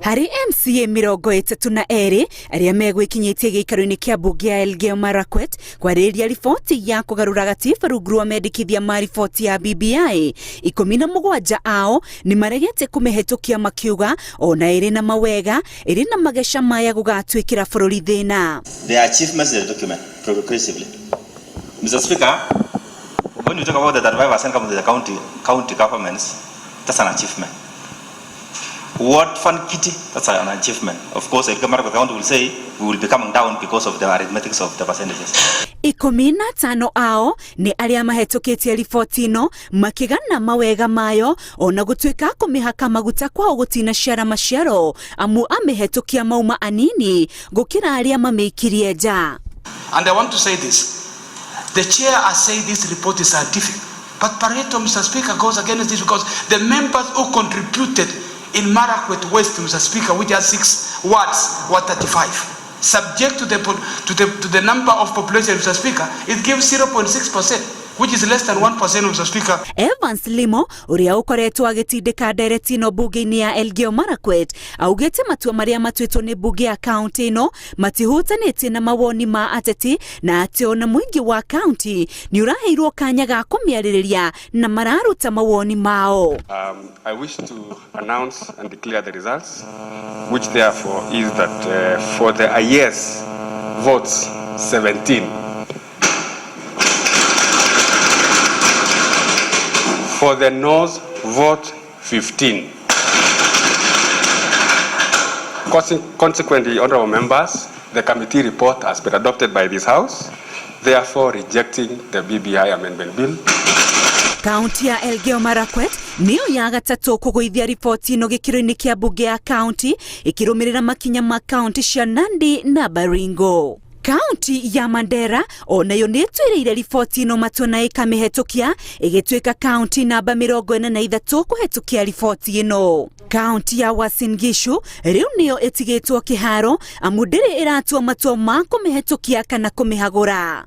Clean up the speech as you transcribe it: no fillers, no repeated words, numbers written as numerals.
Hari MCA 32 arĩa megwĩkinyĩtie gĩikaro-inĩ kĩa mbunge ya Elgeyo Marakwet kwarĩrĩria riboti ya kũgarũra gatiba rungu rwa mendekithia ma riboti ya BBI. 17 ao nĩ maregete kũmĩhetũkia makiuga ona ĩrĩ na mawega ĩrĩ na mageca maya gũgatwĩkĩra bũrũri thĩna. The achievements of the document progressively. Mr. Speaker, when you talk about the 35% come to the county governments, that's an achievement. What fund kitty, that's an achievement. Of course, Elgeyo Marakwet County will say we will be coming down because of the arithmetics of the percentages. 15 ao nĩ arĩa mahetũkĩtie riboti ĩno makĩgana mawega mayo ona gũtuĩka kũmĩhaka maguta kwao gũtina ciara maciaro amu amĩhetũkia mauma anini gũkĩra arĩa mamĩikirie nja. And I want to say this. The chair has said this report is scientific. But Pareto, Mr. Speaker, goes against this because the members who contributed in Marakwet West, Mr. Speaker, which has 6 wards, were 35. Subject to the number of population, Mr. Speaker, it gives 0.6%. which is less than 1%, Mr. Speaker. Evans Limo, ũrĩa ũkoretwo agĩtindĩka ndereti ĩno mbunge-inĩ ya Elgeyo Marakwet, augĩte matua marĩa matuĩtwo nĩ mbunge ya kaunti ĩno matihutanĩtie na mawoni ma ateti na atĩ ona mũingĩ wa kaunti nĩ ũraheirwo kanya ga kũmĩarĩrĩria na mararuta mawoni mao. I wish to announce and declare the results, which therefore is that for the yes votes 17. For the no's vote 15. Consequently, honorable members, the committee report has been adopted by this House, therefore rejecting the BBI amendment bill. Kaunti ya Elgeyo Marakwet nĩyo ya gatatũ kũgũithia riboti ĩno gĩkĩro-inĩ kĩa mbunge ya kaunti ĩkĩrũmĩrĩra makinya ma kaunti cia Nandi na Baringo. Kaunti ya Mandera onayo nĩtwĩrĩire riboti ĩno matua na ĩkamĩhetũkia ĩgĩtuĩka kaunti namba 43 kũhetũkia riboti ĩno. Kaunti ya Uasin Gishu rĩu nĩyo ĩtigĩtwo kĩharo amu ndĩrĩ ĩratua matua ma kũmĩhetũkia kana kũmĩhagũra.